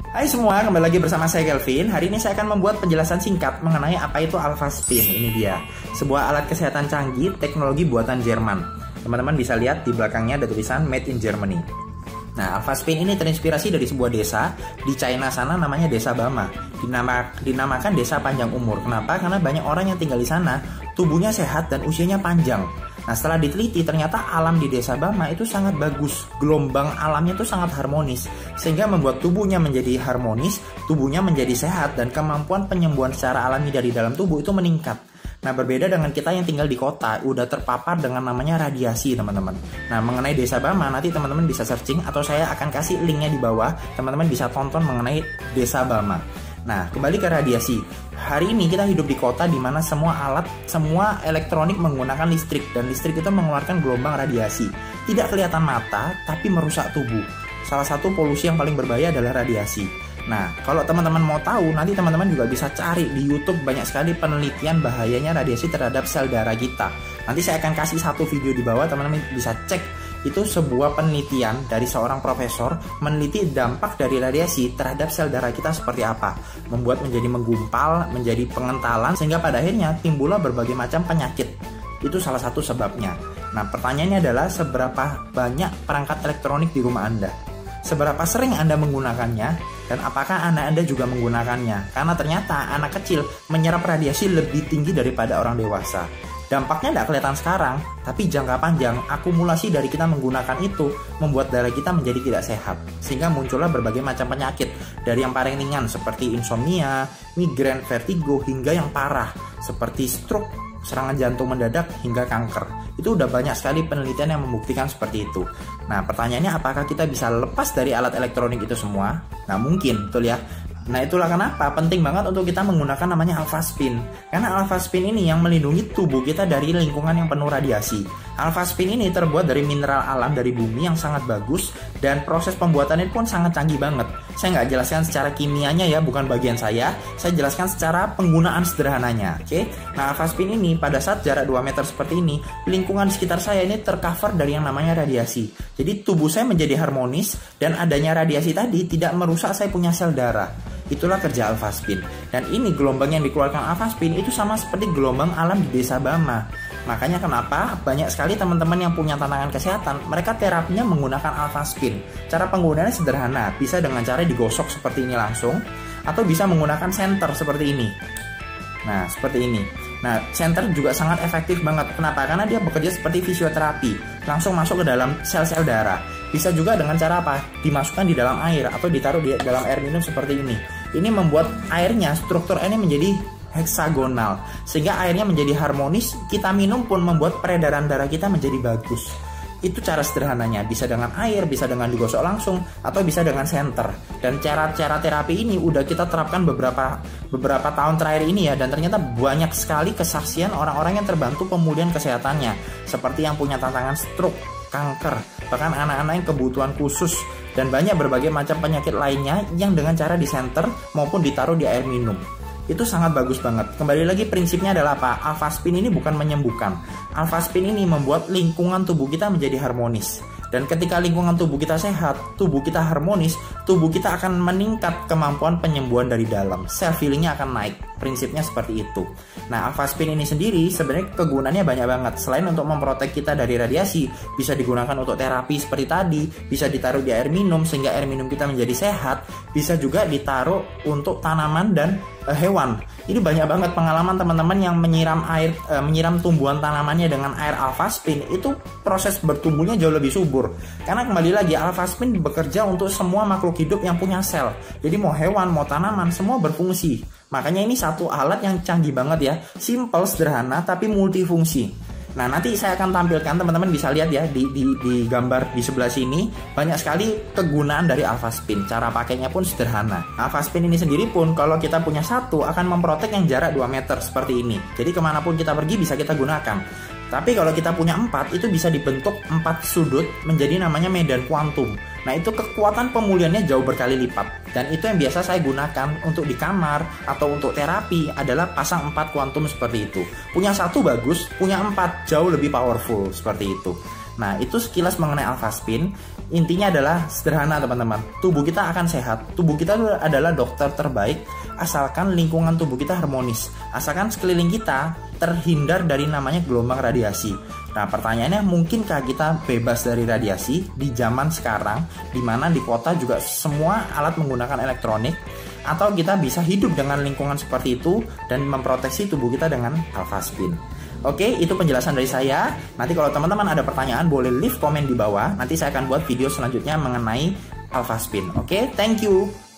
Hai semua, kembali lagi bersama saya Kelvin. Hari ini saya akan membuat penjelasan singkat mengenai apa itu Alpha Spin. Ini dia, sebuah alat kesehatan canggih teknologi buatan Jerman. Teman-teman bisa lihat di belakangnya ada tulisan Made in Germany. Nah, Alpha Spin ini terinspirasi dari sebuah desa di China sana, namanya Desa Bama. Dinamakan desa panjang umur. Kenapa? Karena banyak orang yang tinggal di sana, tubuhnya sehat dan usianya panjang. Nah, setelah diteliti ternyata alam di Desa Bama itu sangat bagus. Gelombang alamnya itu sangat harmonis, sehingga membuat tubuhnya menjadi harmonis, tubuhnya menjadi sehat, dan kemampuan penyembuhan secara alami dari dalam tubuh itu meningkat. Nah, berbeda dengan kita yang tinggal di kota, udah terpapar dengan namanya radiasi, teman-teman. Nah, mengenai Desa Bama, nanti teman-teman bisa searching, atau saya akan kasih linknya di bawah. Teman-teman bisa tonton mengenai Desa Bama. Nah, kembali ke radiasi. Hari ini kita hidup di kota di mana semua elektronik menggunakan listrik, dan listrik itu mengeluarkan gelombang radiasi. Tidak kelihatan mata, tapi merusak tubuh. Salah satu polusi yang paling berbahaya adalah radiasi. Nah, kalau teman-teman mau tahu, nanti teman-teman juga bisa cari di YouTube, banyak sekali penelitian bahayanya radiasi terhadap sel darah kita. Nanti saya akan kasih satu video di bawah, teman-teman bisa cek. Itu sebuah penelitian dari seorang profesor meneliti dampak dari radiasi terhadap sel darah kita seperti apa. Membuat menjadi menggumpal, menjadi pengentalan, sehingga pada akhirnya timbullah berbagai macam penyakit. Itu salah satu sebabnya. Nah, pertanyaannya adalah seberapa banyak perangkat elektronik di rumah Anda? Seberapa sering Anda menggunakannya? Dan apakah anak Anda juga menggunakannya? Karena ternyata anak kecil menyerap radiasi lebih tinggi daripada orang dewasa. Dampaknya tidak kelihatan sekarang, tapi jangka panjang akumulasi dari kita menggunakan itu membuat darah kita menjadi tidak sehat, sehingga muncullah berbagai macam penyakit, dari yang paling ringan seperti insomnia, migrain, vertigo, hingga yang parah seperti stroke, serangan jantung mendadak, hingga kanker. Itu udah banyak sekali penelitian yang membuktikan seperti itu. Nah, pertanyaannya apakah kita bisa lepas dari alat elektronik itu semua? Nah, mungkin, betul ya. Nah, itulah kenapa penting banget untuk kita menggunakan namanya Alpha Spin. Karena Alpha Spin ini yang melindungi tubuh kita dari lingkungan yang penuh radiasi. Alpha Spin ini terbuat dari mineral alam dari bumi yang sangat bagus, dan proses pembuatannya pun sangat canggih banget. Saya nggak jelaskan secara kimianya ya, bukan bagian saya jelaskan secara penggunaan sederhananya. Oke? Nah, Alpha Spin ini pada saat jarak 2 meter seperti ini, lingkungan sekitar saya ini tercover dari yang namanya radiasi. Jadi tubuh saya menjadi harmonis, dan adanya radiasi tadi tidak merusak saya punya sel darah. Itulah kerja Alpha Spin. Dan ini gelombang yang dikeluarkan Alpha Spin itu sama seperti gelombang alam di Desa Bama. Makanya kenapa banyak sekali teman-teman yang punya tantangan kesehatan, mereka terapinya menggunakan Alpha Spin. Cara penggunaannya sederhana, bisa dengan cara digosok seperti ini langsung, atau bisa menggunakan senter seperti ini. Nah, seperti ini. Nah, senter juga sangat efektif banget. Kenapa? Karena dia bekerja seperti fisioterapi, langsung masuk ke dalam sel-sel darah. Bisa juga dengan cara apa? Dimasukkan di dalam air atau ditaruh di dalam air minum seperti ini. Ini membuat airnya, struktur airnya menjadi heksagonal, sehingga airnya menjadi harmonis. Kita minum pun membuat peredaran darah kita menjadi bagus. Itu cara sederhananya, bisa dengan air, bisa dengan digosok langsung, atau bisa dengan senter. Dan cara-cara terapi ini udah kita terapkan beberapa tahun terakhir ini ya, dan ternyata banyak sekali kesaksian orang-orang yang terbantu pemulihan kesehatannya, seperti yang punya tantangan stroke, kanker, bahkan anak-anak yang kebutuhan khusus, dan banyak berbagai macam penyakit lainnya yang dengan cara disenter maupun ditaruh di air minum. Itu sangat bagus banget. Kembali lagi, prinsipnya adalah apa? Alpha Spin ini bukan menyembuhkan. Alpha Spin ini membuat lingkungan tubuh kita menjadi harmonis. Dan ketika lingkungan tubuh kita sehat, tubuh kita harmonis, tubuh kita akan meningkat kemampuan penyembuhan dari dalam. Self healingnya akan naik. Prinsipnya seperti itu. Nah, Alpha Spin ini sendiri sebenarnya kegunaannya banyak banget. Selain untuk memprotek kita dari radiasi, bisa digunakan untuk terapi seperti tadi, bisa ditaruh di air minum sehingga air minum kita menjadi sehat, bisa juga ditaruh untuk tanaman dan hewan. Ini banyak banget pengalaman teman-teman yang menyiram tumbuhan tanamannya dengan air Alpha Spin. Itu proses bertumbuhnya jauh lebih subur. Karena kembali lagi, Alpha Spin bekerja untuk semua makhluk hidup yang punya sel. Jadi mau hewan, mau tanaman, semua berfungsi. Makanya ini satu alat yang canggih banget ya. Simple, sederhana, tapi multifungsi. Nah, nanti saya akan tampilkan, teman-teman bisa lihat ya di gambar di sebelah sini, banyak sekali kegunaan dari Alpha Spin. Cara pakainya pun sederhana. Alpha Spin ini sendiri pun kalau kita punya satu akan memprotek yang jarak 2 meter seperti ini. Jadi kemanapun kita pergi bisa kita gunakan. Tapi kalau kita punya 4, itu bisa dibentuk 4 sudut menjadi namanya medan kuantum. Nah, itu kekuatan pemulihannya jauh berkali lipat. Dan itu yang biasa saya gunakan untuk di kamar atau untuk terapi adalah pasang 4 kuantum seperti itu. Punya 1 bagus, punya 4 jauh lebih powerful seperti itu. Nah, itu sekilas mengenai alpha spin. Intinya adalah sederhana teman-teman. Tubuh kita akan sehat. Tubuh kita adalah dokter terbaik asalkan lingkungan tubuh kita harmonis. Asalkan sekeliling kita terhindar dari namanya gelombang radiasi. Nah, pertanyaannya, mungkinkah kita bebas dari radiasi di zaman sekarang, di mana di kota juga semua alat menggunakan elektronik, atau kita bisa hidup dengan lingkungan seperti itu dan memproteksi tubuh kita dengan alpha spin? Oke, itu penjelasan dari saya. Nanti kalau teman-teman ada pertanyaan, boleh leave komen di bawah. Nanti saya akan buat video selanjutnya mengenai alpha spin. Oke, thank you.